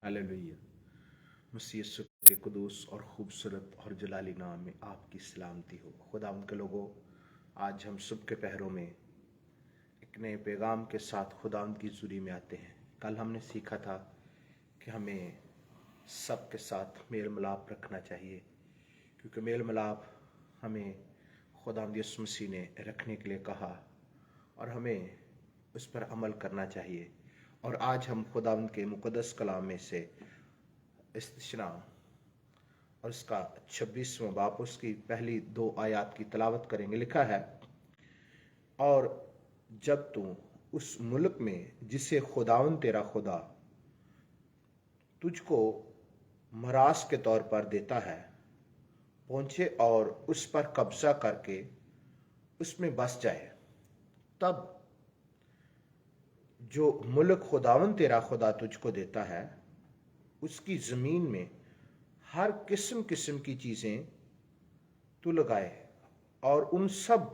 Hallelujah. मसीह यीशु के कुदूस और खूबसूरत और जलाली नाम में आपकी सलामती हो। खुदा उनके लोगों, आज हम सुबह के पहरों में एक नए पैगाम के साथ खुदा की ज़ुरी में आते हैं। कल हमने सीखा था कि हमें सबके साथ मेल मिलाप रखना चाहिए, क्योंकि मेल मिलाप हमें खुदा यीशु मसीह ने रखने के लिए कहा और हमें उस पर अमल करना चाहिए। और आज हम खुदा के मुक़द्दस कलाम में से इस्तिशना और उसका 26वां बाब उसकी पहली 2 आयत की तलावत करेंगे। लिखा है, और जब तू उस मुल्क में जिसे खुदावन तेरा खुदा तुझको मरास के तौर पर देता है पहुंचे और उस पर कब्जा करके उसमें बस जाए, तब जो मुल्क खुदावन तेरा खुदा तुझको देता है उसकी ज़मीन में हर किस्म किस्म की चीज़ें तू लगाए और उन सब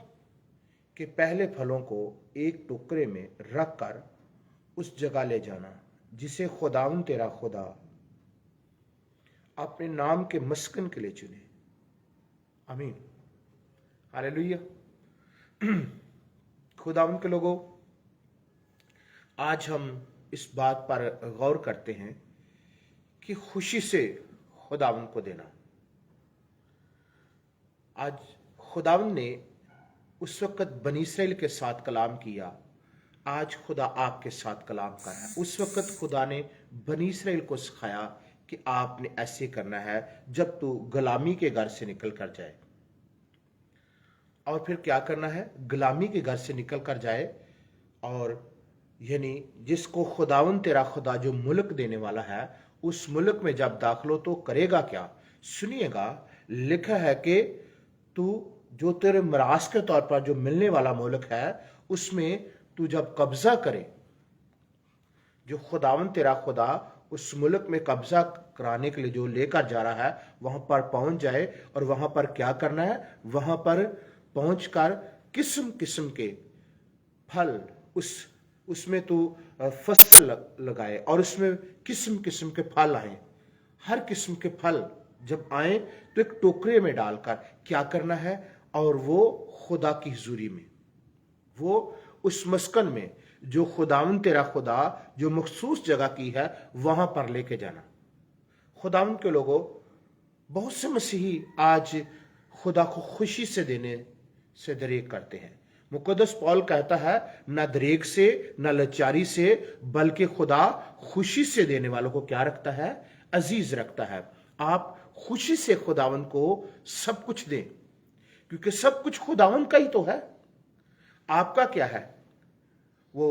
के पहले फलों को एक टुकड़े में रख कर उस जगह ले जाना जिसे खुदावन तेरा खुदा अपने नाम के मस्कन के लिए चुने। आमीन, हालेलुया। खुदावन के लोगों, आज हम इस बात पर गौर करते हैं कि खुशी से खुदावन को देना। आज खुदावन ने उस वक्त बनी इसराइल के साथ कलाम किया, आज खुदा आपके साथ कलाम कर रहा है। उस वक्त खुदा ने बनी इसराइल को सिखाया कि आपने ऐसे करना है जब तू गुलामी के घर से निकल कर जाए। और फिर क्या करना है? गुलामी के घर से निकल कर जाए, और यानी जिसको खुदावन तेरा खुदा जो मुल्क देने वाला है, उस मुल्क में जब दाखिल हो तो करेगा क्या? सुनिएगा, लिखा है कि तू जो तेरे मिरास के तौर पर जो मिलने वाला मुल्क है उसमें तू जब कब्जा करे, जो खुदावन तेरा खुदा उस मुल्क में कब्जा कराने के लिए जो लेकर जा रहा है वहां पर पहुंच जाए। और वहां पर क्या करना है? वहां पर पहुंचकर किस्म किस्म के फल उसमें तू फसल लगाए और उसमें किस्म किस्म के फल आए। हर किस्म के फल जब आए तो एक टोकरे में डालकर क्या करना है? और वो खुदा की हुजूरी में, वो उस मस्कन में जो खुदावन तेरा खुदा जो मखसूस जगह की है वहां पर लेके जाना। खुदावन के लोगों, बहुत से मसीही आज खुदा को खुशी से देने से दरेग करते हैं। मुक़द्दस पौल कहता है, न दरेग से न लाचारी से, बल्कि खुदा खुशी से देने वालों को क्या रखता है? अजीज रखता है। आप खुशी से खुदावन को सब कुछ दें, क्योंकि सब कुछ खुदावन का ही तो है। आपका क्या है? वो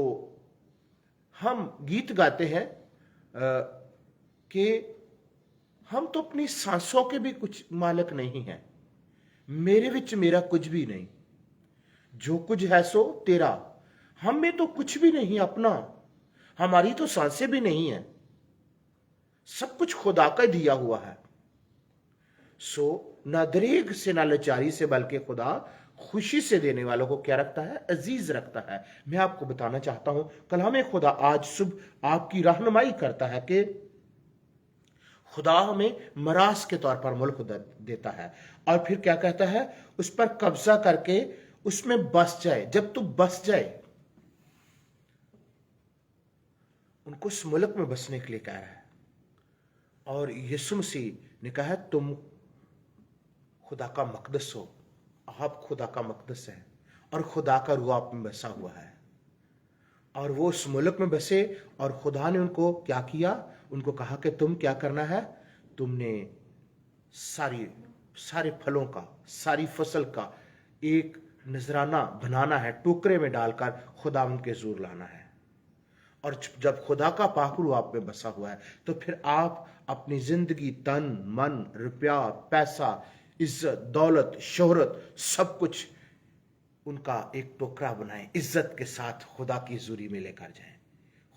हम गीत गाते हैं कि हम तो अपनी सांसों के भी कुछ मालिक नहीं हैं, मेरे विच मेरा कुछ भी नहीं, जो कुछ है सो तेरा। हम में तो कुछ भी नहीं अपना, हमारी तो सांसें भी नहीं है, सब कुछ खुदा का दिया हुआ है। सो न दरेग से न लाचारी से, बल्कि खुदा खुशी से देने वालों को क्या रखता है? अजीज रखता है। मैं आपको बताना चाहता हूं, कलाम खुदा आज सुबह आपकी रहनुमाई करता है कि खुदा हमें मरास के तौर पर मुल्क देता है, और फिर क्या कहता है? उस पर कब्जा करके उसमें बस जाए। जब तू बस जाए, उनको उस मुल्क में बसने के लिए कह रहा है। और यीशु मसीह ने कहा, तुम खुदा का मकदस हो, आप खुदा का मकदस है, और खुदा का रूह आप में बसा हुआ है। और वो उस मुल्क में बसे, और खुदा ने उनको क्या किया? उनको कहा कि तुम क्या करना है? तुमने सारे फलों का, सारी फसल का एक नजराना बनाना है, टोकरे में डालकर खुदा उनके जोर लाना है। और जब खुदा का पाक रूह आप में बसा हुआ है तो फिर आप अपनी जिंदगी, तन मन, रुपया, पैसा, इज्जत, दौलत, शोहरत, सब कुछ उनका एक टोकरा बनाएं, इज्जत के साथ खुदा की हुजूरी में लेकर जाएं।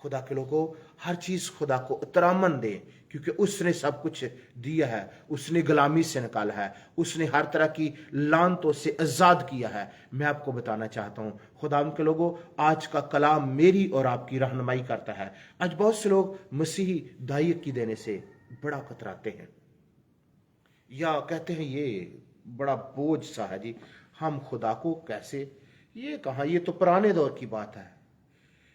खुदा के लोगों, हर चीज खुदा को तरामन दे, क्योंकि उसने सब कुछ दिया है, उसने गुलामी से निकाला है, उसने हर तरह की लानतों से आजाद किया है। मैं आपको बताना चाहता हूं खुदा के लोगों, आज का कलाम मेरी और आपकी रहनुमाई करता है। आज बहुत से लोग मसीही दायिक की देने से बड़ा कतराते हैं, या कहते हैं ये बड़ा बोझ सा है जी, हम खुदा को कैसे, ये कहा, ये तो पुराने दौर की बात है।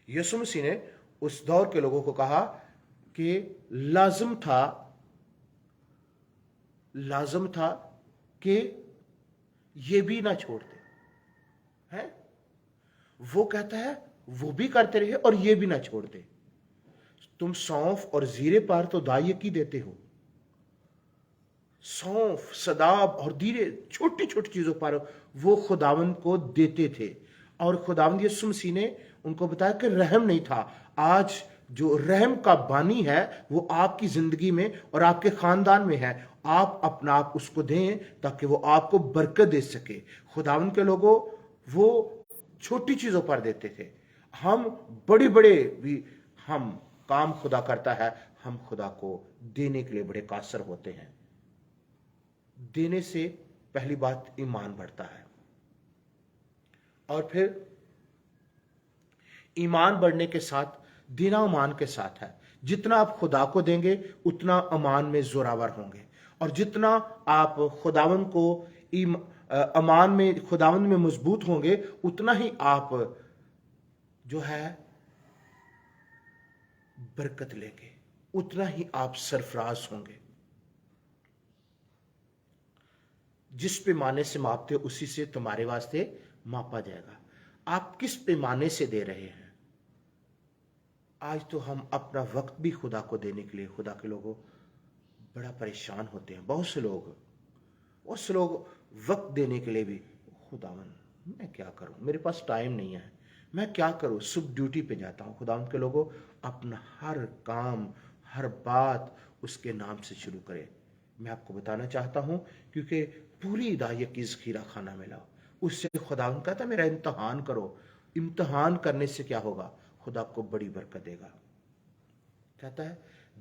यीशु मसीह ने उस दौर के लोगों को कहा कि लाजम था कि ये भी ना छोड़ते हैं। वो कहता है वो भी करते रहे और ये भी ना छोड़ते। तुम सौंफ और जीरे पर तो दायिक ही देते हो, सौंफ, सदाब और दीरे, छोटी छोटी चीजों पर वो खुदावंद को देते थे। और खुदावंद यीशु मसीह ने उनको बताया कि रहम नहीं था। आज जो रहम का बानी है वो आपकी जिंदगी में और आपके खानदान में है। आप अपना आप उसको दें ताकि वो आपको बरकत दे सके। खुदावंद के लोगों, वो छोटी चीजों पर देते थे। हम बड़े बड़े भी हम काम खुदा करता है, हम खुदा को देने के लिए बड़े कासर होते हैं। देने से पहली बात ईमान बढ़ता है, और फिर ईमान बढ़ने के साथ देना अमान के साथ है। जितना आप खुदा को देंगे उतना अमान में जोरावर होंगे, और जितना आप खुदावन को अमान में, खुदावन में मजबूत होंगे, उतना ही आप जो है बरकत लेंगे, उतना ही आप सरफराज होंगे। जिस पैमाने से मापते हो उसी से तुम्हारे वास्ते मापा जाएगा। आप किस पैमाने से दे रहे हैं? आज तो हम अपना वक्त भी खुदा को देने के लिए, खुदा के लोगों, बड़ा परेशान होते हैं। बहुत से लोग वक्त देने के लिए भी, खुदावन मैं क्या करूं, मेरे पास टाइम नहीं है, मैं क्या करूं, सुबह ड्यूटी पे जाता हूं। खुदावन के लोगों, अपना हर काम, हर बात उसके नाम से शुरू करें। मैं आपको बताना चाहता हूं, क्योंकि पूरी हिदायत की ज़खीरा खाना मिला, उससे खुदावन कहता मेरा इम्तहान करो। इम्तहान करने से क्या होगा? खुदा आपको बड़ी बरकत देगा। कहता है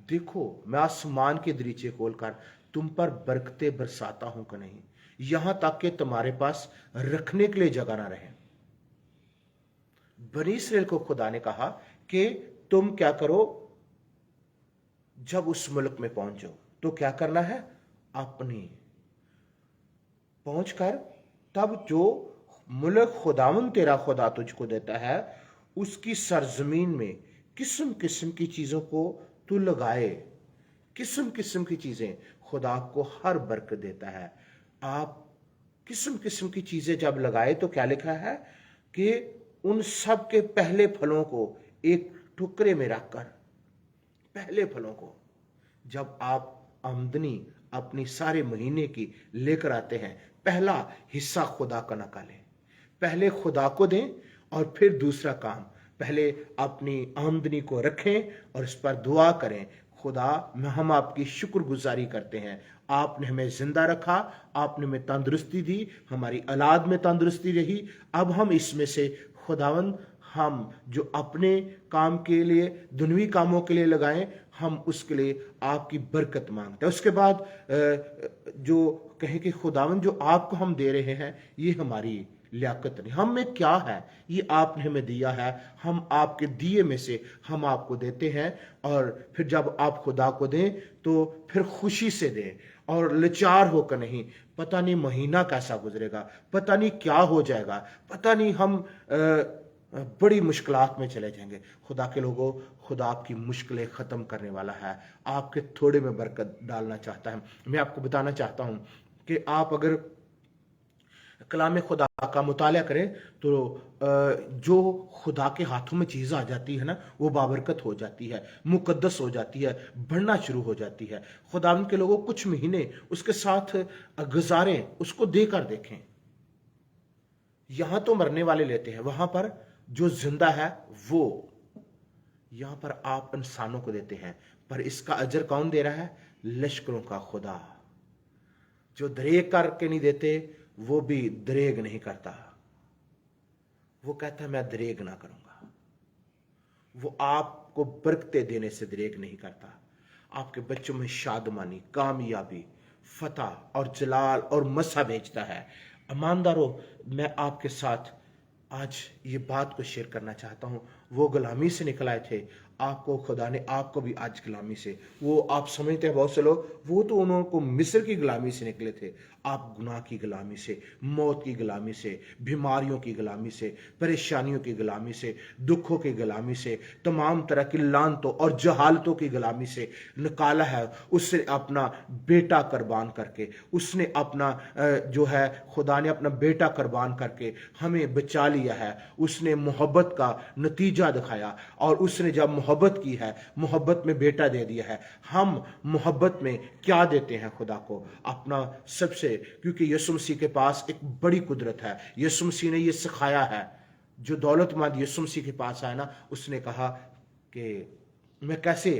देखो मैं आसमान के दरीचे खोलकर तुम पर बरकतें बरसाता हूं कि नहीं, यहां तक कि तुम्हारे पास रखने के लिए जगह ना रहे। बनी इस्राएल को खुदा ने कहा कि तुम क्या करो, जब उस मुल्क में पहुंचो तो क्या करना है, अपनी पहुंचकर तब जो मुल्क खुदावन तेरा खुदा तुझको देता है, उसकी सरजमीन में किस्म किस्म की चीजों को तू लगाए। किस्म किस्म की चीजें, खुदा आपको हर बरकत देता है। आप किस्म किस्म की चीजें जब लगाए तो क्या लिखा है कि उन सब के पहले फलों को एक टुकड़े में रखकर, पहले फलों को जब आप आमदनी अपनी सारे महीने की लेकर आते हैं, पहला हिस्सा खुदा का निकालें। पहले खुदा को दें और फिर दूसरा काम, पहले अपनी आमदनी को रखें और इस पर दुआ करें, खुदा हम आपकी शुक्रगुजारी करते हैं, आपने हमें जिंदा रखा, आपने हमें तंदुरुस्ती दी, हमारी औलाद में तंदुरुस्ती रही। अब हम इसमें से खुदावंद, हम जो अपने काम के लिए, दुनियावी कामों के लिए लगाएं, हम उसके लिए आपकी बरकत मांगते हैं। उसके बाद जो कहें कि खुदावंद जो आपको हम दे रहे हैं ये हमारी लियाकत नहीं, हम में क्या है, ये आपने हमें दिया है, हम आपके दिए में से हम आपको देते हैं। और फिर जब आप खुदा को दें तो फिर खुशी से दें और लाचार होकर नहीं। पता नहीं महीना कैसा गुजरेगा, पता नहीं क्या हो जाएगा, पता नहीं हम बड़ी मुश्किलात में चले जाएंगे। खुदा के लोगों, खुदा आपकी मुश्किलें ख़त्म करने वाला है, आपके थोड़े में बरकत डालना चाहता है। मैं आपको बताना चाहता हूं कि आप अगर कलाम खुदा का मुताला करें तो जो खुदा के हाथों में चीज़ आ जाती है ना, वो बाबरकत हो जाती है, मुकद्दस हो जाती है, बढ़ना शुरू हो जाती है। खुदा के लोगों कुछ महीने उसके साथ गुजारें, उसको देकर देखें। यहां तो मरने वाले लेते हैं, वहां पर जो जिंदा है वो, यहां पर आप इंसानों को देते हैं, पर इसका अजर कौन दे रहा है? लश्करों का खुदा। जो दरेग करके नहीं देते वो भी दरेग नहीं करता, वो कहता है मैं दरेग ना करूंगा। वो आपको बरकतें देने से दरेक नहीं करता। आपके बच्चों में शादमानी, कामयाबी, फतह और जलाल और मसा भेजता है। ईमानदारों, मैं आपके साथ आज ये बात को शेयर करना चाहता हूँ। वो गुलामी से निकल आए थे, आपको खुदा ने आपको भी आज गुलामी से, वो आप समझते हैं बहुत से लोग, वो तो उनको मिस्र की गुलामी से निकले थे। आप गुनाह की गुलामी से, मौत की गुलामी से, बीमारियों की गुलामी से, परेशानियों की गुलामी से, दुखों की गुलामी से, तमाम तरह की लानतों और जहालतों की गुलामी से निकाला है। उससे अपना बेटा कुर्बान करके, उसने अपना जो है, खुदा ने अपना बेटा कुर्बान करके हमें बचा लिया है। उसने मोहब्बत का नतीजा दिखाया, और उसने जब मोहब्बत की है, मोहब्बत में बेटा दे दिया है। हम मोहब्बत में क्या देते हैं खुदा को? अपना सबसे, क्योंकि यीशु मसीह के पास एक बड़ी कुदरत है। यीशु मसीह ने ये सिखाया है। जो दौलतमंद यीशु मसीह के पास आया ना, उसने कहा कि मैं कैसे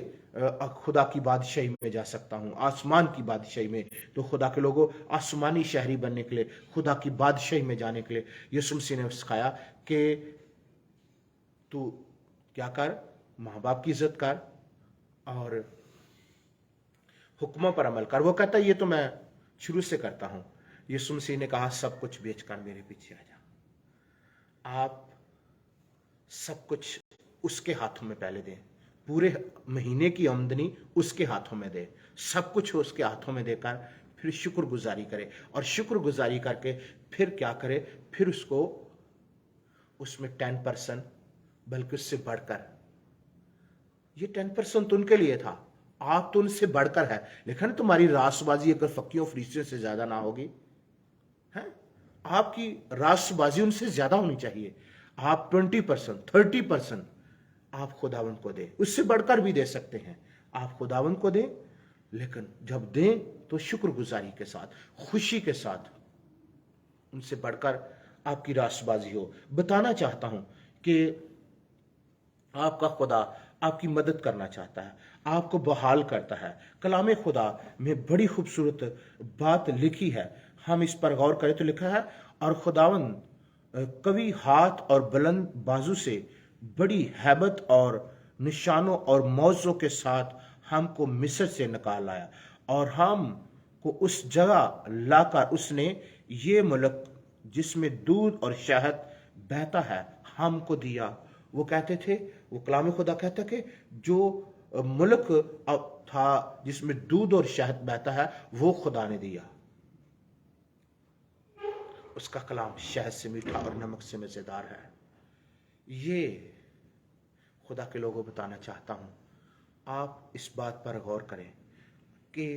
खुदा की बादशाही में जा सकता हूं, आसमान की बादशाही में। तो खुदा के लोगों, आसमानी शहरी बनने के लिए, खुदा की बादशाही में जाने के लिए यीशु मसीह ने सिखाया कि तू क्या कर, माँ बाप की इज्जत कर और हुक्मों पर अमल कर। वो कहता है ये तो मैं शुरू से करता हूं। यीशु मसीह ने कहा सब कुछ बेचकर मेरे पीछे आ जा। आप सब कुछ उसके हाथों में पहले दें, पूरे महीने की आमदनी उसके हाथों में दे, सब कुछ उसके हाथों में देकर फिर शुक्रगुजारी करे, और शुक्रगुजारी करके फिर क्या करे, फिर उसको उसमें 10%, बल्कि उससे बढ़कर, ये 10% तो उनके लिए था, आप तो उनसे बढ़कर है। लेकिन तुम्हारी रासबाजी अगर फकीयों फरीसियों से ज्यादा ना होगी, है, आपकी रासबाजी उनसे ज्यादा होनी चाहिए। आप 20%, 30% आप खुदावन को दें, उससे बढ़कर भी दे सकते हैं, आप खुदावन को दें। लेकिन जब दें तो शुक्रगुजारी के साथ, खुशी के साथ, उनसे बढ़कर आपकी रासबाजी हो। बताना चाहता हूं कि आपका खुदा आपकी मदद करना चाहता है, आपको बहाल करता है। कलाम खुदा में बड़ी खूबसूरत बात लिखी है, हम इस पर गौर करें तो लिखा है, और खुदावन कवि हाथ और बुलंद बाजू से बड़ी हैबत और निशानों और मौजों के साथ हमको मिस्र से निकाल आया, और हम को उस जगह लाकर उसने ये मुल्क जिसमें दूध और शहद बहता है हमको दिया। वो कहते थे, वो कलाम खुदा कहता कि जो मुल्क था जिसमें दूध और शहद बहता है, वो खुदा ने दिया। उसका कलाम शहद से मीठा और नमक से मजेदार है। ये खुदा के लोगों बताना चाहता हूं, आप इस बात पर गौर करें कि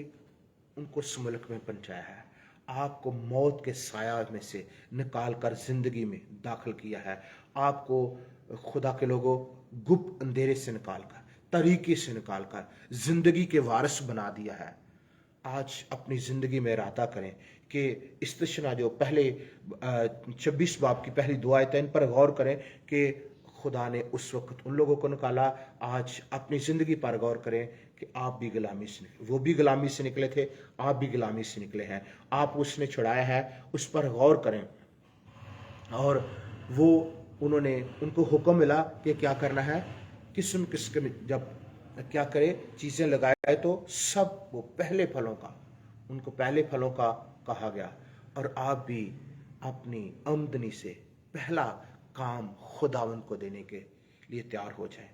उनको इस मुल्क में पहुंचाया है, आपको मौत के साया में से निकाल कर जिंदगी में दाखिल किया है, आपको खुदा के लोगों गुप्त अंधेरे से निकाल कर, तरीके से निकाल कर जिंदगी के वारिस बना दिया है। आज अपनी जिंदगी में इरादा करें कि इस्तिशना जो पहले 26 बाब की पहली दुआ है, इन पर गौर करें कि खुदा ने उस वक्त उन लोगों को निकाला। आज अपनी जिंदगी पर गौर करें कि आप भी गुलामी से निकले, वो भी गुलामी से निकले थे, आप भी गुलामी से निकले हैं, आप उसने छुड़ाया है, उस पर गौर करें। और वो उन्होंने, उनको हुक्म मिला कि क्या करना है, किस्म किस्म जब क्या करे, चीजें लगाए तो सब वो पहले फलों का, उनको पहले फलों का कहा गया। और आप भी अपनी आमदनी से पहला काम खुदावन को देने के लिए तैयार हो जाएं।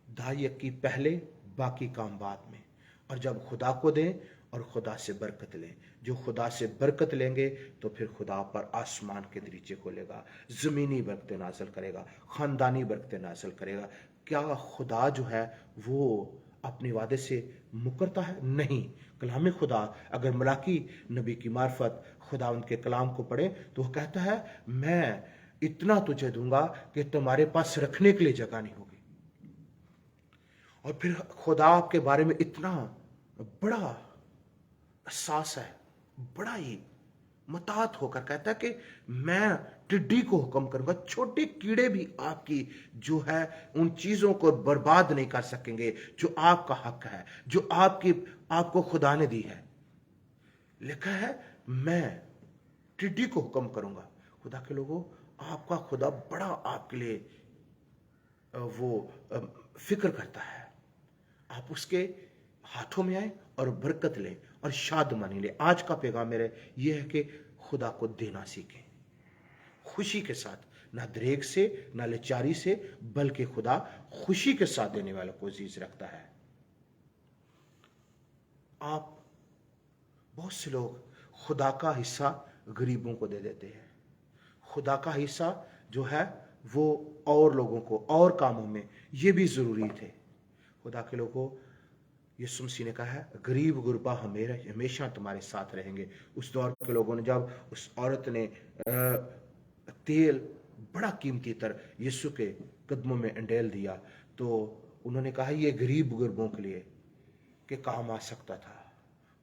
दायक की पहले, बाकी काम बाद में। और जब खुदा को दें और खुदा से बरकत लें, जो खुदा से बरकत लेंगे तो फिर खुदा पर आसमान के दरीचे खोलेगा, जमीनी बरकतें नाज़िल करेगा, खानदानी बरकतें नाज़िल करेगा। क्या खुदा जो है वो अपने वादे से मुकरता है? नहीं। कलाम खुदा, अगर मलाकी नबी की मार्फत खुदा उनके कलाम को पढ़े तो वो कहता है, मैं इतना तुझे दूंगा कि तुम्हारे पास रखने के लिए जगह नहीं होगी। और फिर खुदा आपके बारे में इतना बड़ा एहसास है, बड़ा ही मतात होकर कहता है कि मैं टिड्डी को हुक्म करूंगा, छोटे कीड़े भी आपकी जो है उन चीजों को बर्बाद नहीं कर सकेंगे जो आपका हक है, जो आपको खुदा ने दी है। लिखा है मैं टिड्डी को हुक्म करूंगा। खुदा के लोगों, आपका खुदा बड़ा आपके लिए वो फिक्र करता है। आप उसके हाथों में आए और बरकत लें और शादमानी लें। आज का पैगाम मेरा यह है कि खुदा को देना सीखें खुशी के साथ, ना दरेग से ना लाचारी से, बल्कि खुदा खुशी के साथ देने वालों को अजीज रखता है। आप बहुत से लोग खुदा का हिस्सा गरीबों को दे देते हैं। खुदा का हिस्सा जो है वो और लोगों को और कामों में, ये भी जरूरी थे। खुदा के लोगों, यीशु मसीह ने कहा है गरीब गुरबा हमेशा तुम्हारे साथ रहेंगे। उस दौर के लोगों ने जब उस औरत ने तेल बड़ा कीमती तर यीशु के कदमों में अंडेल दिया, तो उन्होंने कहा ये गरीब गुरबों के लिए के काम आ सकता था।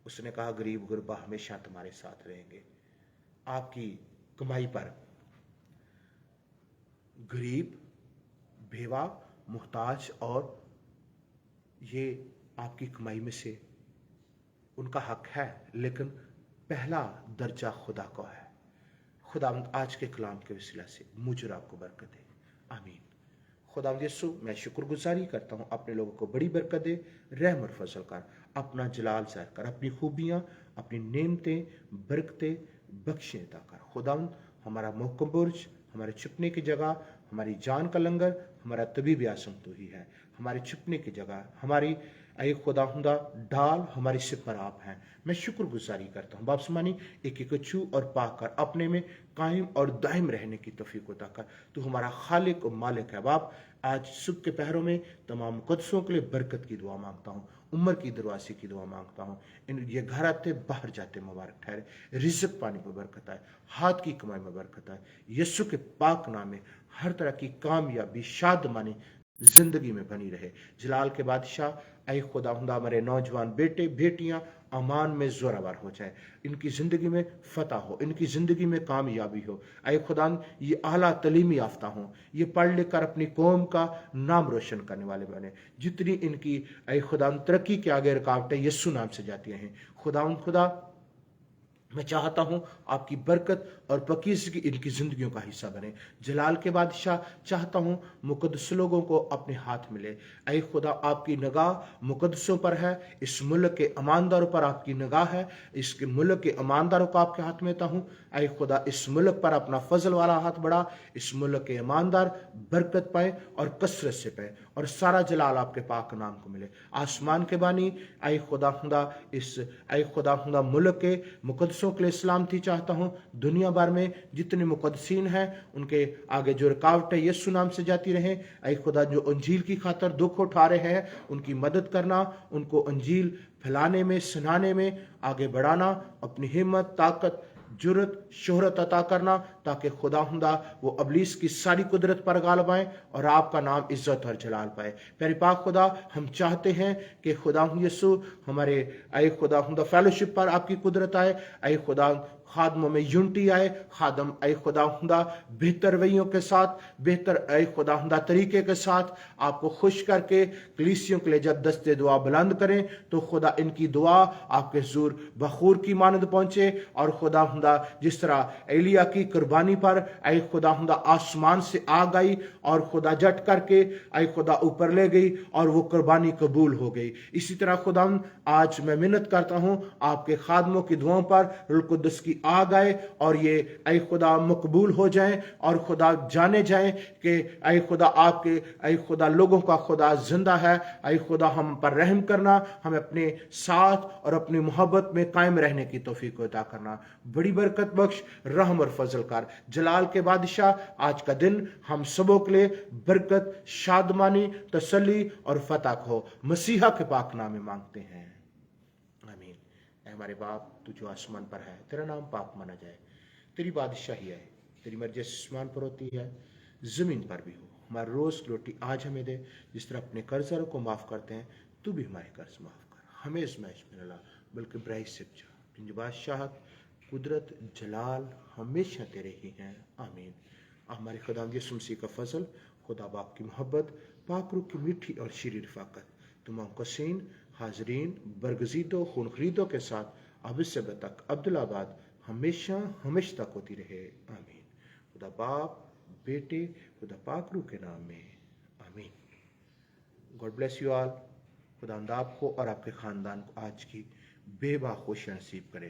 उसने कहा गरीब गुरबा हमेशा तुम्हारे साथ रहेंगे। आपकी कमाई पर गरीब, बेवा, मुहताज और ये आपकी कमाई में से उनका हक है, लेकिन पहला दर्जा खुदा का है। खुदा आज के कलाम के वसीला से मुझे और आपको बरकत दे, आमीन। खुदा यीशु, मैं शुक्रगुजारी करता हूँ, अपने लोगों को बड़ी बरकत दे, रहम और फजल कर, अपना जलाल ज़ाहिर कर, अपनी खूबियाँ, अपनी नेमतें, बरकतें बख्शें अता कर। खुदा हमारा मोहकम बुर्ज, हमारे छुपने की जगह, हमारी जान का लंगर, हमारा तबीब आसम तो ही है, हमारे छुपने की जगह, हमारी ऐ खुदाहुंदा ढाल, हमारी सिपर आप हैं। मैं शुक्रगुजारी करता हूँ बाप समानी, एक एक छू और पाक कर अपने में कायम और दायम रहने की तौफीक अता कर। तू हमारा खालिक और मालिक है बाप। आज सुबह के पहरों में तमाम मुकद्दसों के लिए बरकत की दुआ मांगता हूँ, उम्र की दरवाजे की दुआ मांगता हूँ। इन ये घर आते बाहर जाते मुबारक ठहरे, रिज़्क पानी में बरकत आए, हाथ की कमाई में बरकत आए। यीशु के पाक नाम में हर तरह की कामयाबी, शादमानी जिंदगी में बनी रहे। जलाल के बादशाह, ऐ खुदाहुंदा हमारे नौजवान बेटे बेटियां अमान में जोरावर हो जाए, इनकी जिंदगी में फतह हो, इनकी जिंदगी में कामयाबी हो। ऐ खुदा ये आला तलीमी याफ्ता हों, ये पढ़ लिख कर अपनी कौम का नाम रोशन करने वाले बने। जितनी इनकी ऐ खुदा तरक्की के आगे रुकावटें यीशु नाम से जाती हैं, खुदा मैं चाहता हूं आपकी बरकत और पकीज़गी इनकी जिंदगियों का हिस्सा बने। जलाल के बादशाह, चाहता हूं मुकद्दस लोगों को अपने हाथ मिले। ऐ खुदा आपकी निगाह मुकद्दसों पर है, इस मुल्क के ईमानदारों पर आपकी निगाह है, इसके मुल्क के ईमानदारों को आपके हाथ में देता हूं। ऐ खुदा इस मुल्क पर अपना फजल वाला हाथ बढ़ा, इस मुल्क के ईमानदार बरकत पाए और कसरत से पाए, और सारा जलाल आपके पाक नाम को मिले। आसमान के बानी, ऐ खुदा इस ऐ खुदा मुल्क के मुकद्दसों के लिए सलामती चाहता हूँ। दुनिया भर में जितने मुकद्दसीन हैं उनके आगे जो रुकावटें यीशु नाम से जाती रहें। ऐ खुदा जो अंजील की खातर दुख उठा रहे हैं उनकी मदद करना, उनको अंजील फैलाने में, सुनाने में आगे बढ़ाना, अपनी हिम्मत, ताकत, जुर्रत, शोहरत अता करना, ताकि खुदाहुंदा वो अबलीस की सारी कुदरत पर गालिब आए और आपका नाम इज्जत और जलाल पाए। प्यारे पाक खुदा, हम चाहते हैं कि खुदा यीशु हमारे ऐ खुदाहुंदा फेलोशिप पर आपकी कुदरत आए। ऐ खुदा खादमों में यूनिटी आए। खादम ऐ खुदाहुंदा बेहतर रवैयों के साथ, बेहतर ऐ खुदाहुंदा तरीके के साथ आपको खुश करके कलीसियों के लिए जब दस्ते दुआ बुलंद करें तो खुदा इनकी दुआ आपके हुजूर बखूर की मानद पहुंचे। और खुदाहुंदा जिस तरह एलिया की कुर्बानी पर ऐ खुदाहुंदा आसमान से आग आई और खुदा जट करके ऐ खुदा ऊपर ले गई और वो कुर्बानी कबूल हो गई, इसी तरह खुदा आज मैं मिन्नत करता हूं आपके खादमों की दुआओं पर रूह कुद्दुस की आग आए और ये ऐ खुदा मकबूल हो जाए और खुदा जाने जाए कि ऐ खुदा आपके ऐ खुदा लोगों का खुदा जिंदा है। ऐ खुदा हम पर रहम करना, हमें अपने साथ और अपनी मोहब्बत में कायम रहने की तौफीक अता करना। बड़ी बरकत बख्श, रहम और फजल कर। जलाल के बादशाह, आज का दिन हम सबों के लिए बरकत, शादमानी, तसल्ली और फतह हो, मसीहा के पाक नाम में मांगते हैं, आमीन। ऐ हमारे बाप, तू जो आसमान पर है, तेरा नाम पाक माना जाए, तेरी बादशाही आए, तेरी मर्जी आसमान पर होती है जमीन पर भी हो। हमारा रोज की रोटी आज हमें दे, जिस तरह अपने कर्जदारों को माफ करते हैं तू भी हमारे कर्ज माफ कर। हमें इज़्माइश में न ला बल्कि बुराई से बचा, क्योंकि बादशाहत, कुदरत, जलाल हमेशा तेरे ही हैं, आमीन। हमारे खुदा यीशु मसीह का फजल, खुदा बाप की मोहब्बत, पाक रूह की मीठी और शीरी रफ़ाकत तमाम कसीन हाजरीन बरगजीदों खून खरीदों के साथ अब से तक अब्दुल्लाबाद हमेशा हमेशा तक होती रहे, आमीन। खुदा बाप, बेटे, खुदा पाक रूह के नाम में, आमीन। God bless you all. خداوند آپ کو اور آپ کے خاندان کو آج کی بے باک خوشیاں نصیب کرے.